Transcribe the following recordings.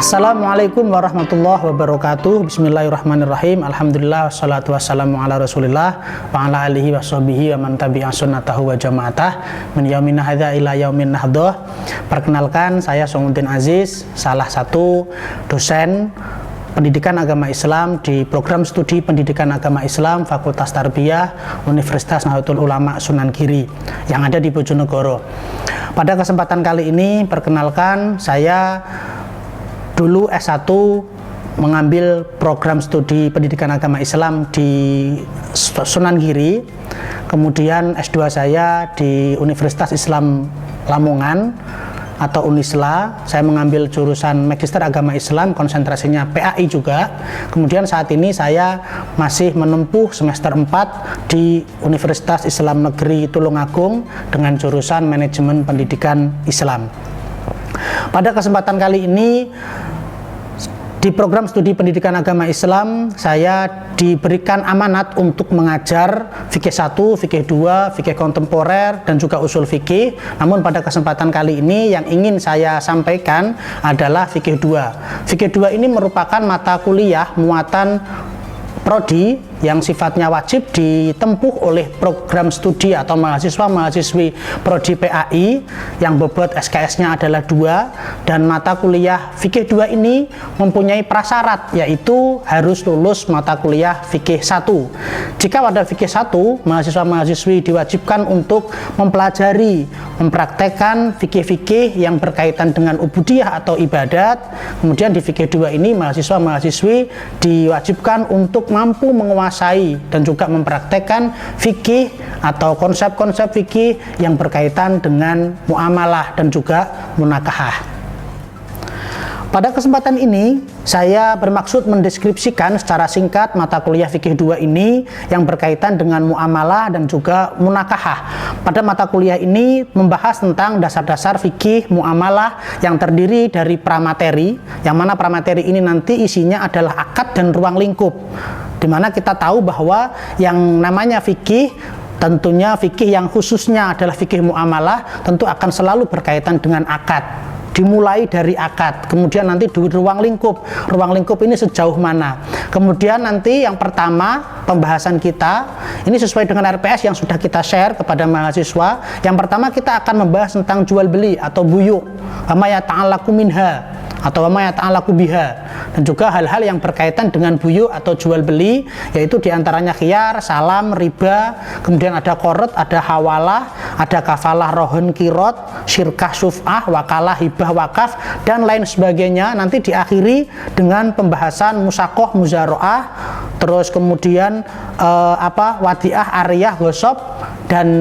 Assalamualaikum warahmatullahi wabarakatuh. Bismillahirrahmanirrahim. Alhamdulillah wassalatu wassalamu ala Rasulillah wa ala alihi wa sahbihi wa man tabi'a sunnatahu wa jama'atah min yaumin hadza ila yaumin nahdoh. Perkenalkan, saya Somuddin Aziz, salah satu dosen Pendidikan Agama Islam di Program Studi Pendidikan Agama Islam Fakultas Tarbiyah Universitas Nahdlatul Ulama Sunan Giri yang ada di Bojonegoro. Pada kesempatan kali ini, perkenalkan, saya dulu S1 mengambil program studi pendidikan agama Islam di Sunan Giri, kemudian S2 saya di Universitas Islam Lamongan atau Unisla. Saya mengambil jurusan Magister Agama Islam, konsentrasinya PAI juga. Kemudian saat ini saya masih menempuh semester 4 di Universitas Islam Negeri Tulungagung dengan jurusan Manajemen Pendidikan Islam. Pada kesempatan kali ini, di program studi pendidikan agama Islam, saya diberikan amanat untuk mengajar fikih 1, fikih 2, fikih kontemporer, dan juga usul fikih. Namun pada kesempatan kali ini yang ingin saya sampaikan adalah fikih 2. Fikih 2 ini merupakan mata kuliah muatan prodi yang sifatnya wajib ditempuh oleh program studi atau mahasiswa-mahasiswi prodi PAI yang bobot SKS-nya adalah 2, dan mata kuliah fikih 2 ini mempunyai prasyarat, yaitu harus lulus mata kuliah fikih 1. Jika pada fikih 1, mahasiswa-mahasiswi diwajibkan untuk mempelajari, mempraktekkan fikih-fikih yang berkaitan dengan ubudiyah atau ibadat. Kemudian di fikih 2 ini mahasiswa-mahasiswi diwajibkan untuk mampu menguasai dan juga mempraktekkan fikih atau konsep-konsep fikih yang berkaitan dengan muamalah dan juga munakahah. Pada kesempatan ini, saya bermaksud mendeskripsikan secara singkat mata kuliah fikih 2 ini yang berkaitan dengan muamalah dan juga munakahah. Pada mata kuliah ini membahas tentang dasar-dasar fikih muamalah yang terdiri dari pramateri, yang mana pramateri ini nanti isinya adalah akad dan ruang lingkup, di mana kita tahu bahwa yang namanya fikih, tentunya fikih yang khususnya adalah fikih muamalah, tentu akan selalu berkaitan dengan akad. Dimulai dari akad, kemudian nanti di ruang lingkup ini sejauh mana. Kemudian nanti yang pertama pembahasan kita, ini sesuai dengan RPS yang sudah kita share kepada mahasiswa. Yang pertama kita akan membahas tentang jual beli atau buyu, ama yata'allaqu minha atau ama yata'allaqu biha, dan juga hal-hal yang berkaitan dengan buyu atau jual beli, yaitu diantaranya khiyar, salam, riba, kemudian ada qorot, ada hawalah, ada kafalah, rohon, kirot, syirkah, syuf'ah, wakalah, hibah, wakaf, dan lain sebagainya. Nanti diakhiri dengan pembahasan musakoh, muzaro'ah, terus kemudian wadiah, ariyah, gosop, dan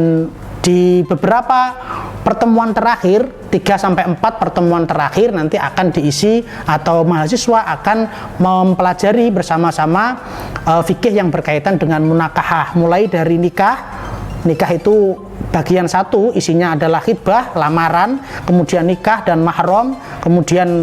di beberapa pertemuan terakhir, 3-4 pertemuan terakhir nanti akan diisi atau mahasiswa akan mempelajari bersama-sama fikih yang berkaitan dengan munakahah, mulai dari nikah. Nikah itu bagian 1 isinya adalah khitbah, lamaran, kemudian nikah dan mahram, kemudian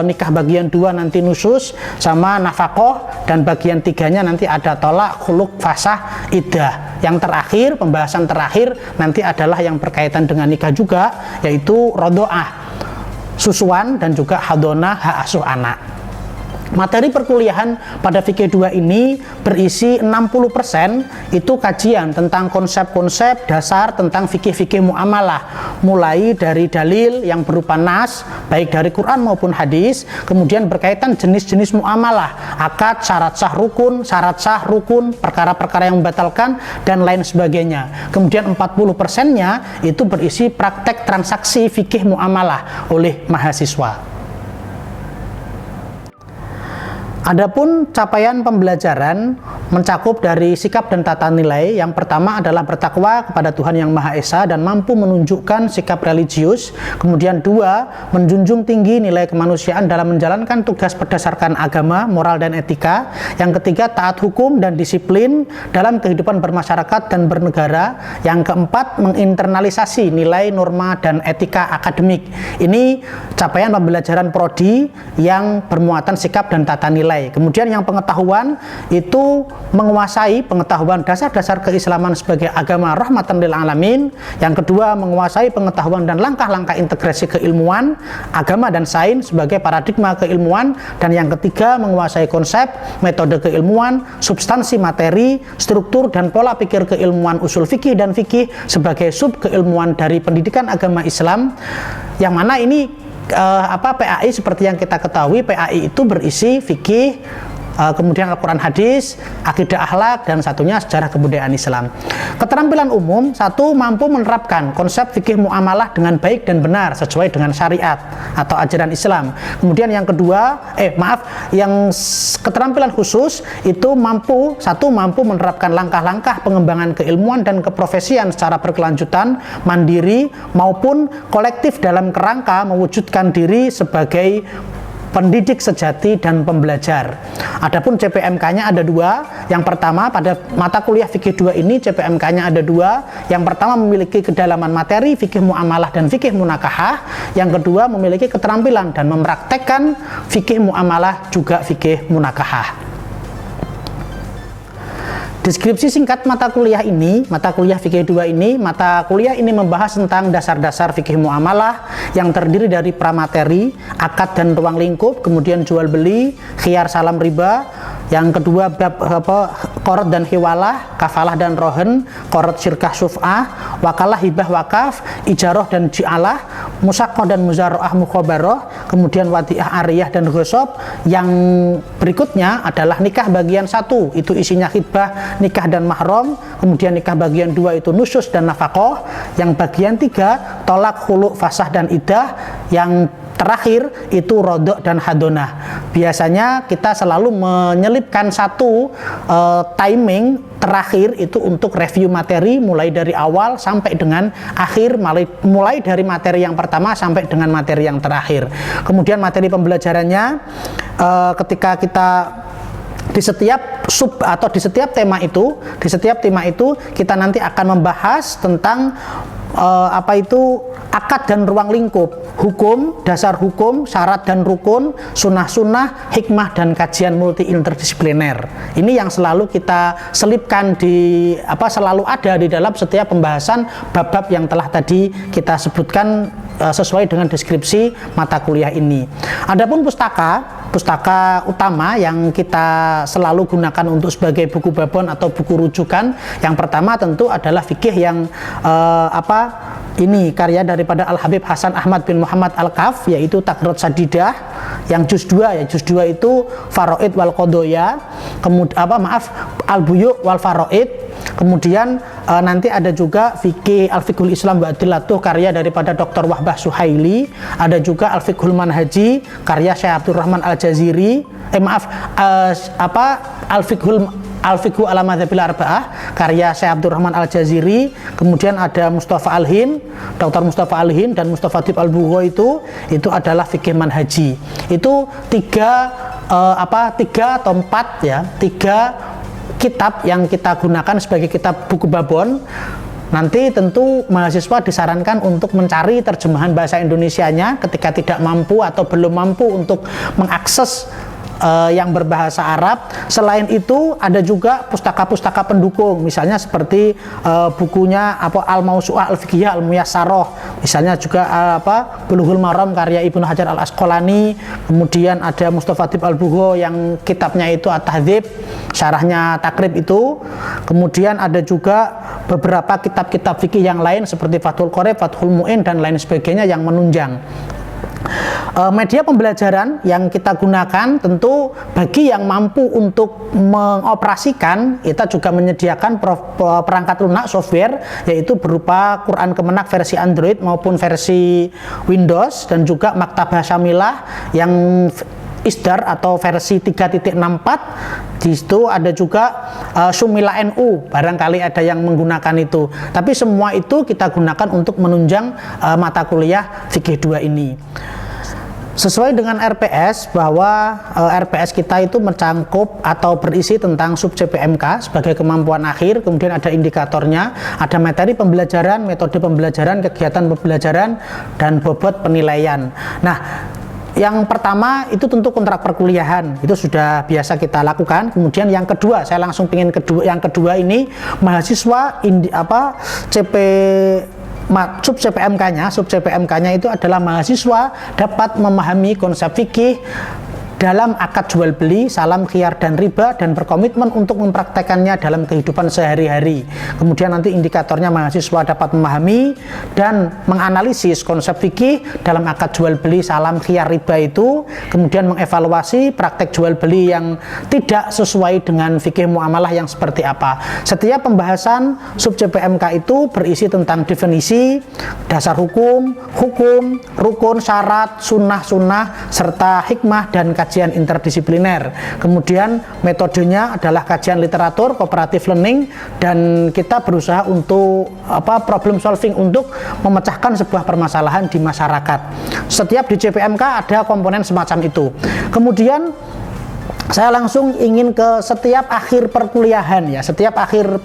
nikah bagian 2 nanti nusus sama nafkah, dan bagian 3-nya nanti ada tolak, khuluk, fasah, iddah. Yang terakhir, pembahasan terakhir nanti adalah yang berkaitan dengan nikah juga, yaitu rodoah, susuan, dan juga hadonah, hak asuh anak. Materi perkuliahan pada fikih 2 ini berisi 60% itu kajian tentang konsep-konsep dasar tentang fikih-fikih muamalah, mulai dari dalil yang berupa nas, baik dari Quran maupun hadis, kemudian berkaitan jenis-jenis muamalah, akad, syarat sah rukun, perkara-perkara yang membatalkan, dan lain sebagainya. Kemudian 40%-nya itu berisi praktek transaksi fikih muamalah oleh mahasiswa. Adapun capaian pembelajaran mencakup dari sikap dan tata nilai. Yang pertama adalah bertakwa kepada Tuhan Yang Maha Esa dan mampu menunjukkan sikap religius. Kemudian 2, menjunjung tinggi nilai kemanusiaan dalam menjalankan tugas berdasarkan agama, moral, dan etika. Yang ketiga, taat hukum dan disiplin dalam kehidupan bermasyarakat dan bernegara. Yang keempat, menginternalisasi nilai, norma, dan etika akademik. Ini capaian pembelajaran prodi yang bermuatan sikap dan tata nilai. nilai. Kemudian yang pengetahuan itu menguasai pengetahuan dasar-dasar keislaman sebagai agama rahmatan lil alamin. Yang kedua, menguasai pengetahuan dan langkah-langkah integrasi keilmuan, agama dan sains sebagai paradigma keilmuan. Dan yang ketiga, menguasai konsep, metode keilmuan, substansi materi, struktur dan pola pikir keilmuan usul fikih dan fikih sebagai sub keilmuan dari pendidikan agama Islam. Yang mana ini PAI seperti yang kita ketahui, PAI itu berisi fikih, kemudian Al-Quran hadis, akidah akhlak, dan satunya sejarah kebudayaan Islam. Keterampilan umum, satu, mampu menerapkan konsep fikih muamalah dengan baik dan benar sesuai dengan syariat atau ajaran Islam. Kemudian yang kedua, yang keterampilan khusus itu mampu menerapkan langkah-langkah pengembangan keilmuan dan keprofesian secara berkelanjutan, mandiri maupun kolektif dalam kerangka mewujudkan diri sebagai pendidik sejati dan pembelajar. Adapun CPMK-nya ada dua. Yang pertama, pada mata kuliah fikih 2 ini CPMK-nya ada dua. Yang pertama memiliki kedalaman materi fikih muamalah dan fikih munakahah. Yang kedua memiliki keterampilan dan mempraktekkan fikih muamalah juga fikih munakahah. Deskripsi singkat mata kuliah fikih 2 ini, mata kuliah ini membahas tentang dasar-dasar fikih muamalah yang terdiri dari pramateri, akad dan ruang lingkup, kemudian jual beli, khiyar salam riba. Yang kedua bab qorot dan hiwalah, kafalah dan rohen, qorot syirkah syuf'ah, wakalah hibah wakaf, ijarah dan ji'alah, musaqqah dan muzara'ah mukhabarah, kemudian wadi'ah ariyah dan ghosob. Yang berikutnya adalah nikah bagian 1, itu isinya khidbah, nikah dan mahram. Kemudian nikah bagian 2 itu nusus dan nafaqah. Yang bagian 3 tolak, khulu, fasah dan idah. Yang terakhir itu rodok dan hadonah. Biasanya kita selalu menyelipkan satu timing terakhir itu untuk review materi mulai dari awal sampai dengan akhir, mulai dari materi yang pertama sampai dengan materi yang terakhir. Kemudian materi pembelajarannya ketika kita di setiap sub atau di setiap tema itu kita nanti akan membahas tentang akad dan ruang lingkup, hukum, dasar hukum, syarat dan rukun, sunnah-sunnah, hikmah dan kajian multi interdisipliner. Ini yang selalu kita selipkan selalu ada di dalam setiap pembahasan bab-bab yang telah tadi kita sebutkan sesuai dengan deskripsi mata kuliah ini. Adapun pustaka utama yang kita selalu gunakan untuk sebagai buku babon atau buku rujukan, yang pertama tentu adalah fikih yang ini karya daripada Al-Habib Hasan Ahmad bin Muhammad Al-Kaf, yaitu Taqrot Sadidah, yang juz 2 itu Faraid wal Qodoya, Al-Buyu' wal Faraid. Kemudian nanti ada juga fikih Al-Fiqhul Islam wa Adillatuh karya daripada Dr. Wahbah Suhaili. Ada juga Al-Fiqhul Manhaji karya Syekh Abdurrahman Al-Jaziri. Al-Fiqhu ala Madhabil Arba'ah karya Syekh Abdurrahman Al-Jaziri. Kemudian ada Mustafa Al-Hin, Dr. Mustafa Al-Hin dan Mustafa Dib Al-Bugho, itu adalah fikih manhaji. Itu tiga atau empat kitab yang kita gunakan sebagai kitab buku babon. Nanti tentu mahasiswa disarankan untuk mencari terjemahan bahasa Indonesianya ketika tidak mampu atau belum mampu untuk mengakses yang berbahasa Arab. Selain itu ada juga pustaka-pustaka pendukung, misalnya seperti bukunya Al-Mausu'ah Al-Fiqhiyah Al-Muyassarah, misalnya juga Bulughul Maram karya Ibnu Hajar Al-Asqalani. Kemudian ada Mustafa Dib Al-Bugho yang kitabnya itu At-Tahdzib, syarahnya Takrib itu. Kemudian ada juga beberapa kitab-kitab fikih yang lain seperti Fathul Qorib, Fathul Mu'in dan lain sebagainya yang menunjang. Media pembelajaran yang kita gunakan tentu bagi yang mampu untuk mengoperasikan, kita juga menyediakan perangkat lunak software, yaitu berupa Quran Kemenak versi Android maupun versi Windows, dan juga Maktabah Syamilah yang Isdar atau versi 3.64. Di situ ada juga Syumila NU, barangkali ada yang menggunakan itu. Tapi semua itu kita gunakan untuk menunjang mata kuliah fikih 2 ini. Sesuai dengan RPS, bahwa RPS kita itu mencangkup atau berisi tentang sub CPMK sebagai kemampuan akhir, kemudian ada indikatornya, ada materi pembelajaran, metode pembelajaran, kegiatan pembelajaran, dan bobot penilaian. Nah, yang pertama itu tentu kontrak perkuliahan, itu sudah biasa kita lakukan. Kemudian yang kedua, saya langsung pengen yang kedua ini mahasiswa sub CPMK-nya itu adalah mahasiswa dapat memahami konsep fikih dalam akad jual beli, salam khiyar dan riba, dan berkomitmen untuk mempraktekannya dalam kehidupan sehari-hari. Kemudian nanti indikatornya mahasiswa dapat memahami dan menganalisis konsep fikih dalam akad jual beli, salam khiyar, riba itu, kemudian mengevaluasi praktek jual beli yang tidak sesuai dengan fikih muamalah yang seperti apa. Setiap pembahasan sub CPMK itu berisi tentang definisi, dasar hukum, rukun, syarat, sunnah, serta hikmah dan kajian interdisipliner. Kemudian metodenya adalah kajian literatur, cooperative learning, dan kita berusaha untuk problem solving untuk memecahkan sebuah permasalahan di masyarakat. Setiap di CPMK ada komponen semacam itu. Kemudian saya langsung ingin ke setiap akhir perkuliahan ya, setiap akhir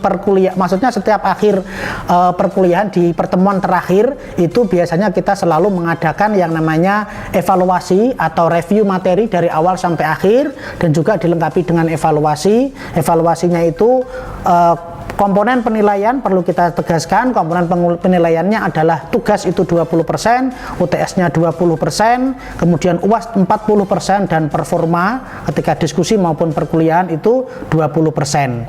perkuliahan di pertemuan terakhir itu biasanya kita selalu mengadakan yang namanya evaluasi atau review materi dari awal sampai akhir, dan juga dilengkapi dengan evaluasi. Evaluasinya itu komponen penilaian perlu kita tegaskan, komponen penilaiannya adalah tugas itu 20%, UTS-nya 20%, kemudian UAS 40%, dan performa ketika diskusi maupun perkuliahan itu 20%.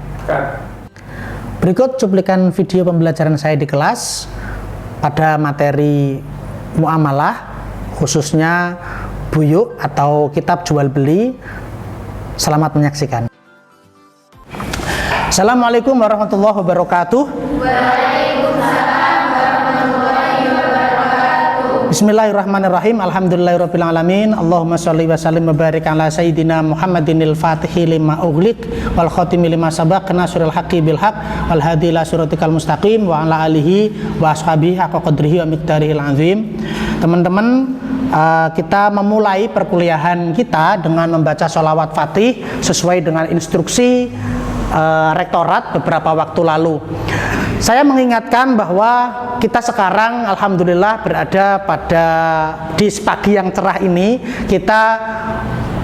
Berikut cuplikan video pembelajaran saya di kelas pada materi muamalah, khususnya buyuk atau kitab jual beli. Selamat menyaksikan. Assalamualaikum warahmatullahi wabarakatuh. Waalaikumsalam warahmatullahi wabarakatuh. Bismillahirrahmanirrahim. Alhamdulillahirabbil alamin. Allahumma shalli wa sallim wa barik ala sayyidina Muhammadinil Fatihi lima ughliq wal khatimi lima sabaq nasrul haqqi bil haqq wal hadi ila siratikal mustaqim wa ala alihi wa ashabihi haqqa qadrihi wa miqdarihil azim. Teman-teman, kita memulai perkuliahan kita dengan membaca sholawat Fatih sesuai dengan instruksi rektorat beberapa waktu lalu. Saya mengingatkan bahwa kita sekarang alhamdulillah berada di pagi yang cerah ini. Kita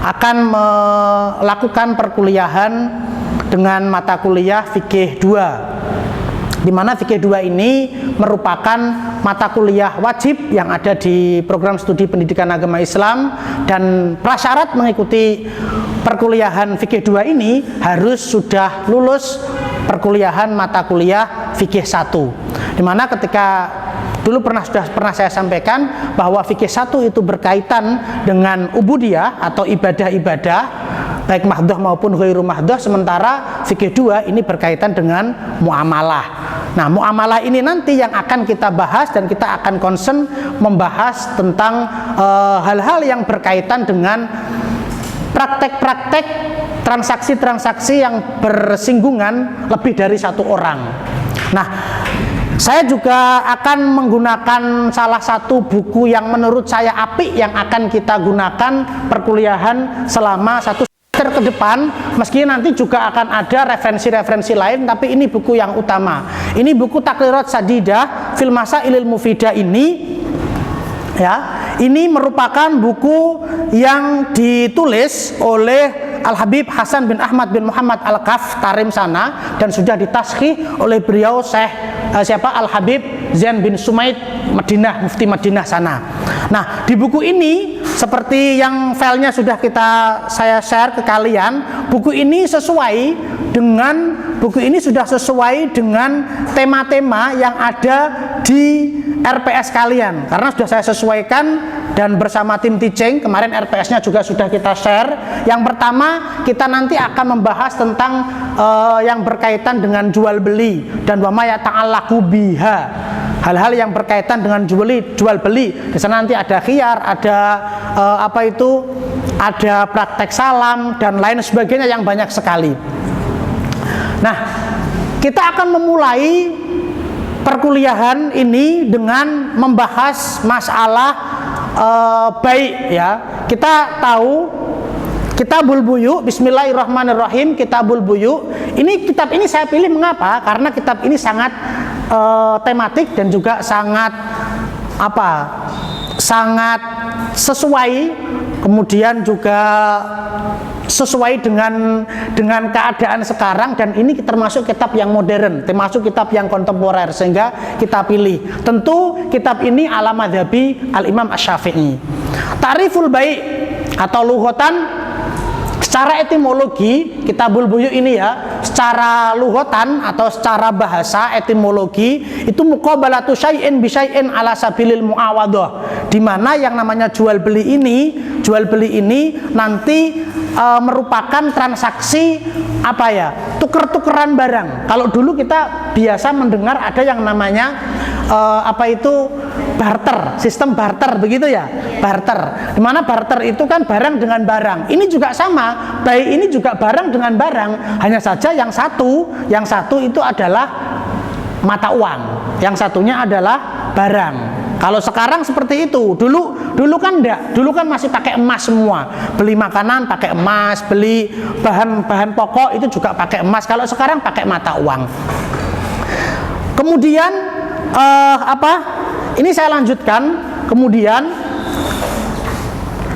akan melakukan perkuliahan dengan mata kuliah Fikih 2, di mana Fikih 2 ini merupakan mata kuliah wajib yang ada di program studi pendidikan agama Islam, dan prasyarat mengikuti perkuliahan Fikih 2 ini harus sudah lulus perkuliahan mata kuliah Fikih 1, di mana ketika dulu sudah pernah saya sampaikan bahwa Fikih 1 itu berkaitan dengan ubudiyah atau ibadah-ibadah baik mahdoh maupun ghairu mahdoh, sementara Fikih 2 ini berkaitan dengan muamalah. Nah, muamalah ini nanti yang akan kita bahas, dan kita akan concern membahas tentang hal-hal yang berkaitan dengan praktek-praktek transaksi-transaksi yang bersinggungan lebih dari satu orang. Nah, saya juga akan menggunakan salah satu buku yang menurut saya apik yang akan kita gunakan perkuliahan selama satu semester ke depan, meski nanti juga akan ada referensi-referensi lain, tapi ini buku yang utama. Ini buku Taqrirat Sadidah fil Masailil Mufidah ini ya. Ini merupakan buku yang ditulis oleh Al-Habib Hasan bin Ahmad bin Muhammad Al-Kaf Tarim sana, dan sudah ditashkhih oleh beliau Syekh Al-Habib Zain bin Sumaid Madinah, Mufti Madinah sana. Nah, di buku ini seperti yang filenya sudah saya share ke kalian, buku ini sudah sesuai dengan tema-tema yang ada di RPS kalian, karena sudah saya sesuaikan dan bersama tim teaching kemarin RPS-nya juga sudah kita share. Yang pertama, kita nanti akan membahas tentang yang berkaitan dengan jual beli dan wama yata'allaqu biha, hal-hal yang berkaitan dengan jual beli. Di sana nanti ada khiyar, ada ada praktek salam dan lain sebagainya yang banyak sekali. Nah, kita akan memulai perkuliahan ini dengan membahas masalah baik ya. Kita tahu Kitabul Buyu, bismillahirrahmanirrahim, Kitabul Buyu. Kitab ini saya pilih mengapa? Karena kitab ini sangat tematik dan juga sangat sesuai kemudian juga sesuai dengan keadaan sekarang, dan ini termasuk kitab yang modern, termasuk kitab yang kontemporer, sehingga kita pilih. Tentu kitab ini ala madhabi al-Imam Asy-Syafi'i. Ta'riful bai' atau lughatan, secara etimologi Kitabul Buyu ini ya, secara lughatan atau secara bahasa etimologi itu muqabalatu syai'in bi syai'in ala sabilil muawadhah, di mana yang namanya jual beli ini nanti merupakan transaksi apa ya, tuker-tukeran barang. Kalau dulu kita biasa mendengar ada yang namanya barter, sistem barter, begitu ya, barter. Dimana barter itu kan barang dengan barang. Ini juga sama, baik ini juga barang dengan barang. Hanya saja yang satu itu adalah mata uang, yang satunya adalah barang. Kalau sekarang seperti itu, dulu kan enggak, dulu kan masih pakai emas semua. Beli makanan pakai emas, beli bahan pokok itu juga pakai emas. Kalau sekarang pakai mata uang. Kemudian ini saya lanjutkan. Kemudian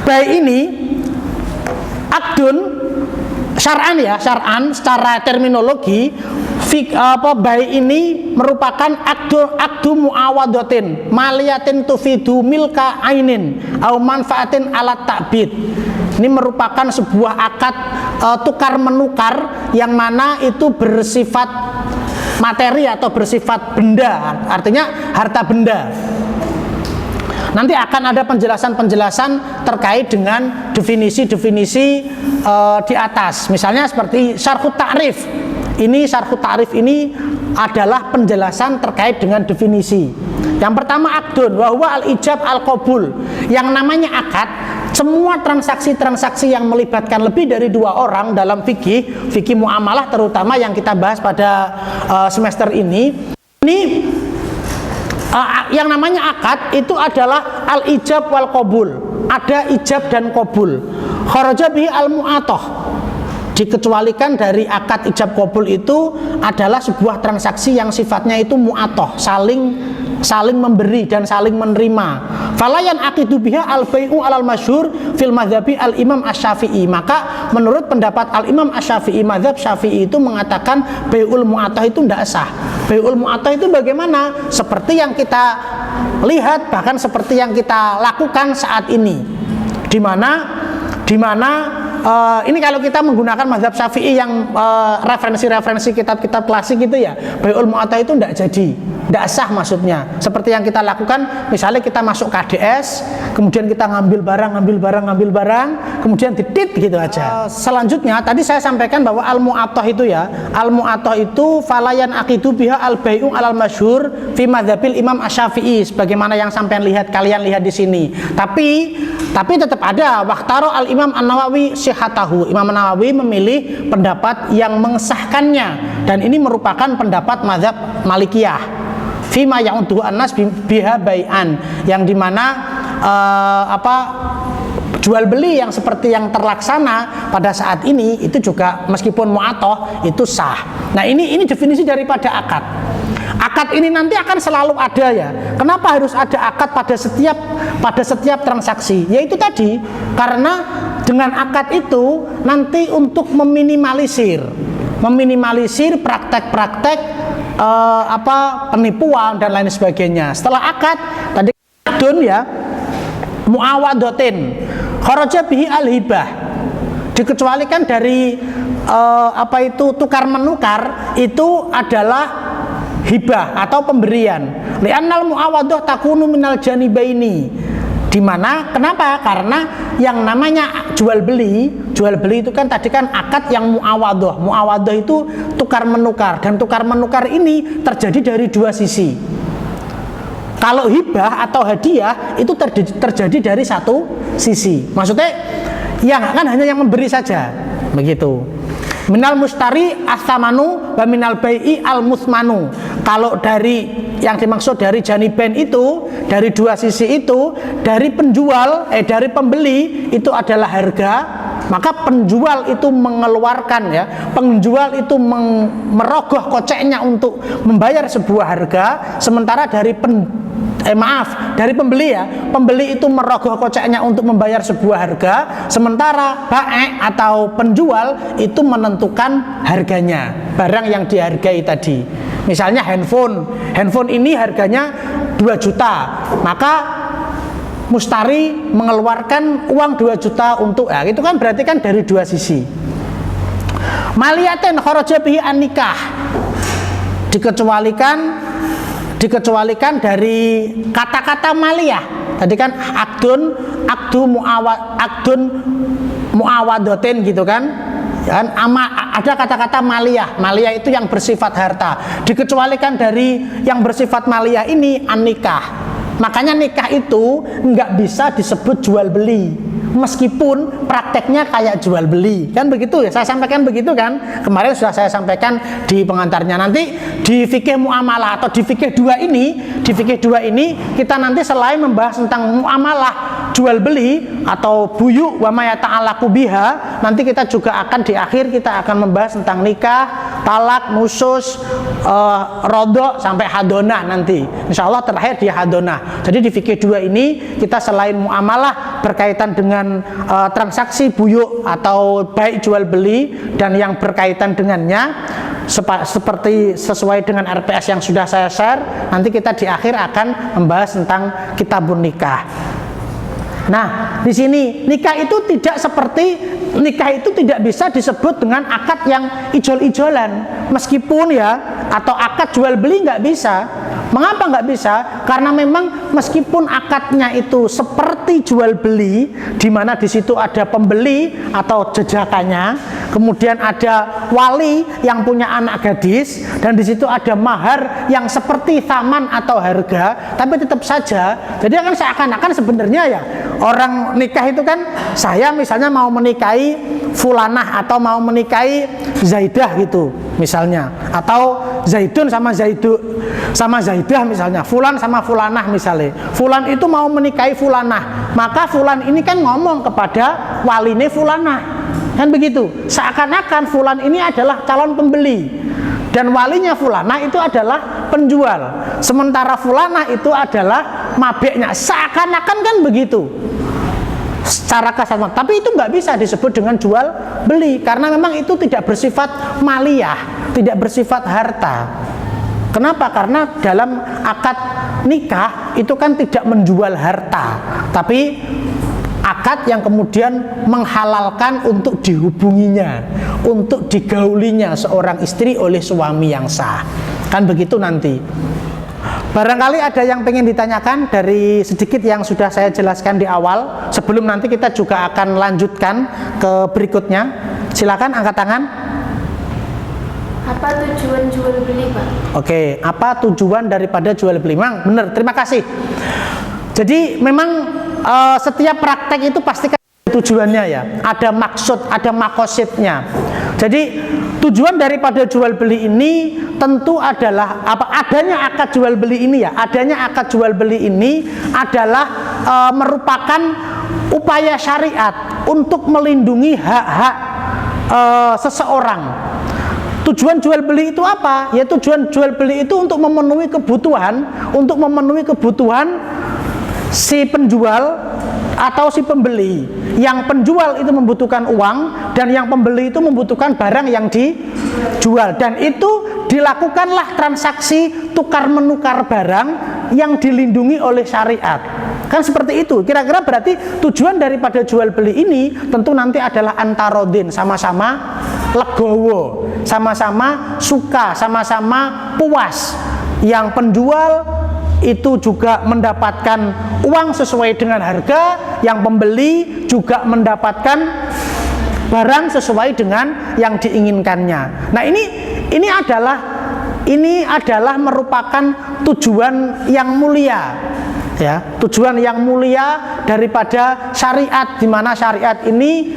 baik ini akdun syar'an ya, syar'an secara terminologi baik ini merupakan akdu muawadhatin maliyatin tufidu milka ainin au manfaatin alat ta'bid. Ini merupakan sebuah akad tukar menukar yang mana itu bersifat materi atau bersifat benda, artinya harta benda. Nanti akan ada penjelasan-penjelasan terkait dengan definisi-definisi di atas. Misalnya seperti syarhut ta'rif. Ini syarhut ta'rif ini adalah penjelasan terkait dengan definisi. Yang pertama akdun wa huwa al-ijab al-qabul. Yang namanya akad, semua transaksi-transaksi yang melibatkan lebih dari dua orang dalam fikih muamalah terutama yang kita bahas pada semester ini yang namanya akad itu adalah al-ijab wal qabul. Ada ijab dan qabul. Kharaja bihi al-mu'athah. Dikecualikan dari akad ijab qabul itu adalah sebuah transaksi yang sifatnya itu mu'athah, saling memberi dan saling menerima. Falayan aqidu biha al-bai'u alal masyhur fil madhabi al-Imam Asy-Syafi'i. Maka menurut pendapat al-Imam Asy-Syafi'i, madhab Syafi'i itu mengatakan bai'ul mu'athah itu tidak sah. Bai'ul mu'athah itu bagaimana? Seperti yang kita lihat, bahkan seperti yang kita lakukan saat ini, di mana ini kalau kita menggunakan mazhab Syafi'i yang referensi-referensi kitab-kitab klasik gitu ya, bai'ul mu'athah itu tidak sah maksudnya. Seperti yang kita lakukan, misalnya kita masuk KDS, kemudian kita ngambil barang, kemudian ditit gitu aja. Selanjutnya tadi saya sampaikan bahwa al-mu'athah itu ya, al-mu'athah itu falayan aqidu biha al-bai'u alal masyhur fi madzhabil Imam Asy-Syafi'i, sebagaimana yang kalian lihat di sini. Tapi tetap ada waqtaro al-Imam An-Nawawi sihhatahu. Imam An-Nawawi memilih pendapat yang mengesahkannya, dan ini merupakan pendapat mazhab Malikiyah. Fima ya'udhu an-nas biha bai'an, yang dimana jual beli yang seperti yang terlaksana pada saat ini itu juga meskipun mu'athah itu sah. Nah, ini definisi daripada akad. Akad ini nanti akan selalu ada ya. Kenapa harus ada akad pada setiap transaksi? Yaitu tadi, karena dengan akad itu nanti untuk meminimalisir praktek-praktek penipuan dan lain sebagainya. Setelah akad tadi akdun ya, muawadhatin kharaja bihi al-hibah, dikecualikan dari tukar menukar itu adalah hibah atau pemberian. Li'annal muawadhah takunu minal janibaini. Di mana? Kenapa? Karena yang namanya jual beli itu kan tadi kan akad yang muawadhah. Muawadhah itu tukar menukar, dan tukar menukar ini terjadi dari dua sisi. Kalau hibah atau hadiah itu terjadi dari satu sisi. Maksudnya yang kan hanya yang memberi saja, begitu. Minal mustari as-samanu wa minal bai'i al-musmanu. Kalau dari yang dimaksud dari janiben itu, dari dua sisi itu, dari penjual dari pembeli itu adalah harga, maka penjual itu mengeluarkan ya, penjual itu merogoh koceknya untuk membayar sebuah harga, sementara dari dari pembeli ya, pembeli itu merogoh koceknya untuk membayar sebuah harga, sementara baik atau penjual itu menentukan harganya barang yang dihargai tadi. Misalnya handphone ini harganya 2 juta, maka mustari mengeluarkan uang 2 juta untuk, ya itu kan berarti kan dari dua sisi. Maliyatin kharaja bihi an-nikah, dikecualikan dari kata-kata maliyah. Tadi kan akdun muawadotin gitu kan. Dan ada kata-kata maliyah. Maliyah itu yang bersifat harta. Dikecualikan dari yang bersifat maliyah ini an-nikah. Makanya nikah itu nggak bisa disebut jual beli. Meskipun prakteknya kayak jual beli, kan begitu ya, saya sampaikan begitu kan, kemarin sudah saya sampaikan di pengantarnya. Nanti di fikih muamalah atau di fikih 2 ini kita nanti selain membahas tentang muamalah jual beli atau buyu wa ma yata'allaqu biha, nanti kita juga akan di akhir kita akan membahas tentang nikah, talak, nusus, rodok sampai hadonah nanti. Insya Allah terakhir di hadonah. Jadi di fikih 2 ini kita selain muamalah berkaitan dengan transaksi buyuk atau baik jual beli dan yang berkaitan dengannya seperti sesuai dengan RPS yang sudah saya share, nanti kita di akhir akan membahas tentang kitabun nikah. Nah, di sini nikah itu tidak bisa disebut dengan akad yang ijol-ijolan, meskipun ya, atau akad jual beli nggak bisa. Mengapa nggak bisa? Karena memang meskipun akadnya itu seperti jual beli, di mana di situ ada pembeli atau jejakannya, kemudian ada wali yang punya anak gadis, dan di situ ada mahar yang seperti thaman atau harga, tapi tetap saja, jadi kan seakan-akan sebenarnya ya orang nikah itu kan, saya misalnya mau menikahi fulanah atau mau menikahi Zaidah gitu misalnya, atau Zaidun sama Zaidah misalnya, fulan sama fulanah misalnya, fulan itu mau menikahi fulanah, maka fulan ini kan ngomong kepada waline fulanah, kan begitu, seakan-akan fulan ini adalah calon pembeli dan walinya fulanah itu adalah penjual, sementara fulanah itu adalah mabeknya, seakan-akan kan begitu secara kasar. Tapi itu nggak bisa disebut dengan jual beli karena memang itu tidak bersifat maliyah, tidak bersifat harta. Kenapa? Karena dalam akad nikah itu kan tidak menjual harta, tapi akad yang kemudian menghalalkan untuk dihubunginya, untuk digaulinya seorang istri oleh suami yang sah, kan begitu nanti. Barangkali ada yang pengen ditanyakan dari sedikit yang sudah saya jelaskan di awal, sebelum nanti kita juga akan lanjutkan ke berikutnya. Silakan angkat tangan. Apa tujuan jual beli, Pak? Oke, apa tujuan daripada jual beli? Memang benar, terima kasih. Jadi memang setiap praktek itu pasti ada tujuannya ya, ada maksud, ada makosidnya. Jadi tujuan daripada jual beli ini tentu adalah adanya akad jual beli ini ya. Adanya akad jual beli ini adalah merupakan upaya syariat untuk melindungi hak-hak seseorang. Tujuan jual beli itu apa? Ya tujuan jual beli itu untuk memenuhi kebutuhan si penjual atau si pembeli. Yang penjual itu membutuhkan uang dan yang pembeli itu membutuhkan barang yang dijual, dan itu dilakukanlah transaksi tukar menukar barang yang dilindungi oleh syariat. Kan seperti itu. Kira-kira berarti tujuan daripada jual beli ini tentu nanti adalah antarodin, sama-sama legowo, sama-sama suka, sama-sama puas. Yang penjual itu juga mendapatkan uang sesuai dengan harga, yang pembeli juga mendapatkan barang sesuai dengan yang diinginkannya. Nah, ini adalah merupakan tujuan yang mulia. Ya, tujuan yang mulia daripada syariat, di mana syariat ini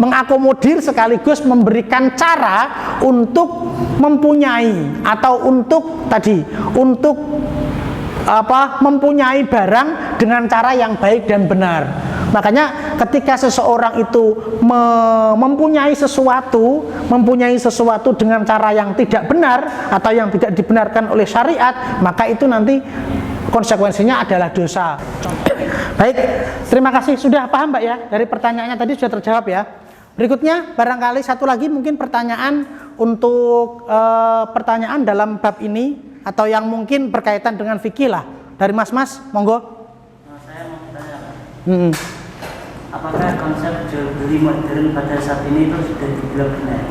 mengakomodir sekaligus memberikan cara untuk mempunyai atau untuk mempunyai barang dengan cara yang baik dan benar. Makanya ketika seseorang itu mempunyai sesuatu dengan cara yang tidak benar atau yang tidak dibenarkan oleh syariat, maka itu nanti konsekuensinya adalah dosa. Baik, terima kasih. Sudah paham Mbak ya? Dari pertanyaannya tadi sudah terjawab ya. Berikutnya barangkali satu lagi mungkin pertanyaan untuk pertanyaan dalam bab ini atau yang mungkin berkaitan dengan fikih lah. Dari Mas, monggo. Saya mau bertanya, apakah konsep jual beli modern pada saat ini itu sudah dibilang benar?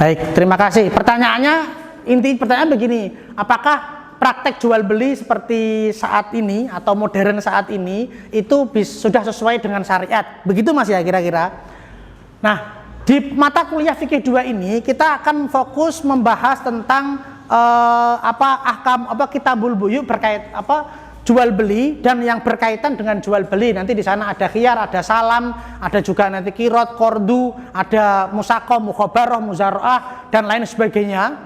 Baik, terima kasih. Pertanyaannya, inti pertanyaan begini, apakah praktek jual beli seperti saat ini atau modern saat ini itu sudah sesuai dengan syariat? Begitu Mas ya kira-kira. Nah, di mata kuliah fikih 2 ini kita akan fokus membahas tentang kitabul buyu berkait jual beli dan yang berkaitan dengan jual beli. Nanti di sana ada khiyar, ada salam, ada juga nanti kirot, kordu, ada musaqah, mukhabarah, muzara'ah dan lain sebagainya.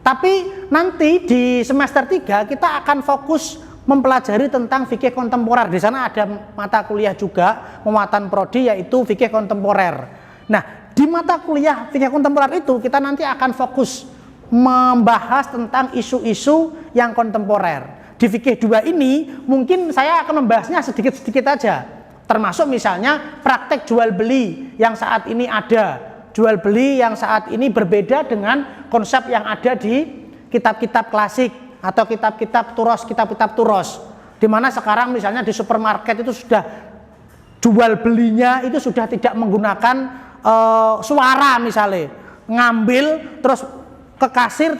Tapi nanti di semester 3 kita akan fokus mempelajari tentang fikih kontemporer. Di sana ada mata kuliah juga muatan prodi yaitu fikih kontemporer. Nah, di mata kuliah fikih kontemporer itu kita nanti akan fokus membahas tentang isu-isu yang kontemporer. Di fikih 2 ini mungkin saya akan membahasnya sedikit-sedikit aja. Termasuk misalnya praktek jual beli yang saat ini ada. Jual beli yang saat ini berbeda dengan konsep yang ada di kitab-kitab klasik atau kitab-kitab turos. Di mana sekarang misalnya di supermarket itu sudah jual belinya itu sudah tidak menggunakan suara misalnya. Ngambil terus ke kasir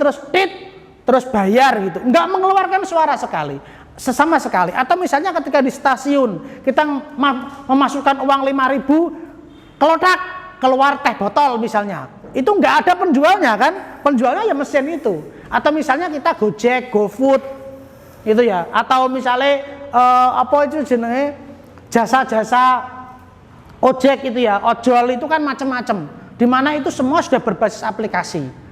terus bayar gitu, nggak mengeluarkan suara sama sekali. Atau misalnya ketika di stasiun kita memasukkan uang 5.000, kelodak keluar teh botol misalnya, itu nggak ada penjualnya kan, penjualnya ya mesin itu. Atau misalnya kita Gojek, GoFood itu ya, atau misalnya jasa-jasa ojek itu ya, ojol itu kan macam-macam, dimana itu semua sudah berbasis aplikasi.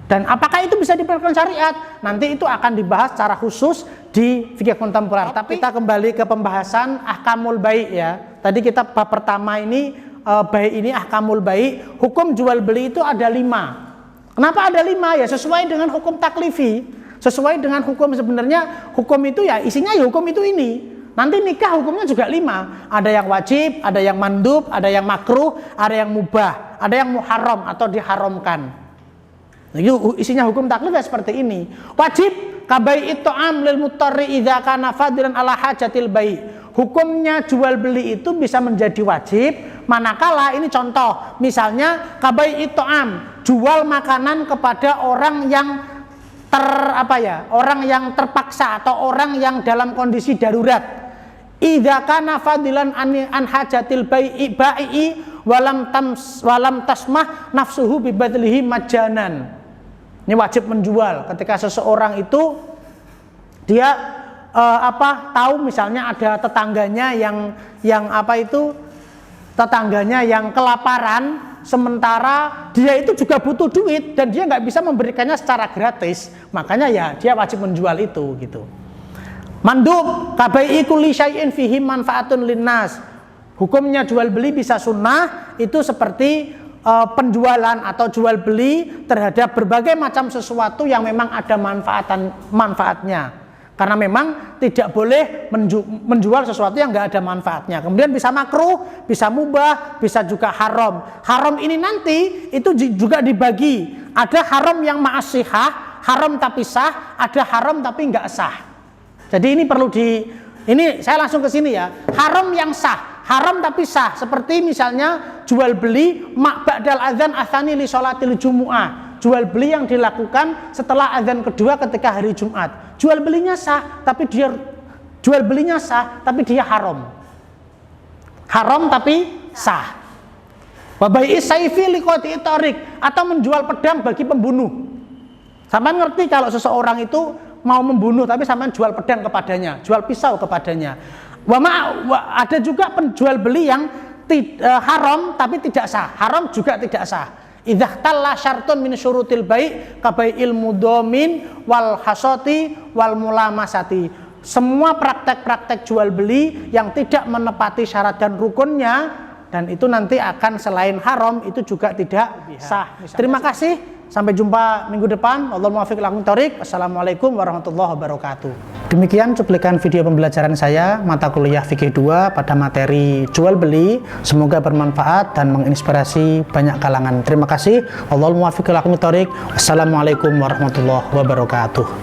Dan apakah itu bisa diperlukan syariat? Nanti itu akan dibahas secara khusus di fikih kontemporer. Tapi kita kembali ke pembahasan ahkamul bai' ya. Tadi kita bab pertama ini bai' ini ahkamul bai'. Hukum jual beli itu ada 5. Kenapa ada 5? Ya sesuai dengan hukum taklifi. Sesuai dengan hukum sebenarnya hukum itu ya isinya ya hukum itu ini. Nanti nikah hukumnya juga 5. Ada yang wajib, ada yang mandub, ada yang makruh, ada yang mubah, ada yang muharram atau diharamkan. Itu isinya hukum taklif ya seperti ini. Wajib kabai it'am lil mutarri idza kana fadilan ala hajatil bai'. Hukumnya jual beli itu bisa menjadi wajib manakala ini contoh, misalnya kabai it'am, jual makanan kepada orang yang orang yang terpaksa atau orang yang dalam kondisi darurat. Idza kana fadilan an hajatil bai'i walam tasmah nafsuhu bi badlihi majanan. Ini wajib menjual ketika seseorang itu dia tahu misalnya ada tetangganya tetangganya yang kelaparan, sementara dia itu juga butuh duit dan dia nggak bisa memberikannya secara gratis, makanya ya dia wajib menjual itu gitu. Mandub kabai'i kulli syai'in fihi manfaatun linnas. Hukumnya jual beli bisa sunnah itu seperti penjualan atau jual beli terhadap berbagai macam sesuatu yang memang ada manfaatnya. Karena memang tidak boleh menjual sesuatu yang nggak ada manfaatnya. Kemudian bisa makruh, bisa mubah, bisa juga haram. Haram ini nanti itu juga dibagi. Ada haram yang ma'asihah, haram tapi sah, ada haram tapi nggak sah. Jadi ini ini saya langsung ke sini ya. Haram yang sah. Haram tapi sah, seperti misalnya jual beli ba'dal adzan atsani li sholatil jumu'ah. Jual beli yang dilakukan setelah adzan kedua ketika hari Jumat. Jual belinya sah, tapi dia haram. Haram tapi sah. Wa bai'is sayfi liqati tarik, atau menjual pedang bagi pembunuh. Sampean ngerti kalau seseorang itu mau membunuh tapi sampean jual pedang kepadanya, jual pisau kepadanya. Ada juga penjual beli yang haram tapi tidak sah. Haram juga tidak sah. Idza talla syartun min syurutil bai' ka bai'il mudamin wal hasati wal mulamasati. semua praktek-praktek jual beli yang tidak menepati syarat dan rukunnya, dan itu nanti akan selain haram, itu juga tidak sah. Terima kasih, sampai jumpa minggu depan. Wallahul muwaffiq ila aqwamit thoriq. Wassalamualaikum warahmatullahi wabarakatuh. Demikian cuplikan video pembelajaran saya mata kuliah fikih 2 pada materi jual beli. Semoga bermanfaat dan menginspirasi banyak kalangan. Terima kasih. Wallahul muwaffiq ila aqwamit thoriq. Wassalamualaikum warahmatullahi wabarakatuh.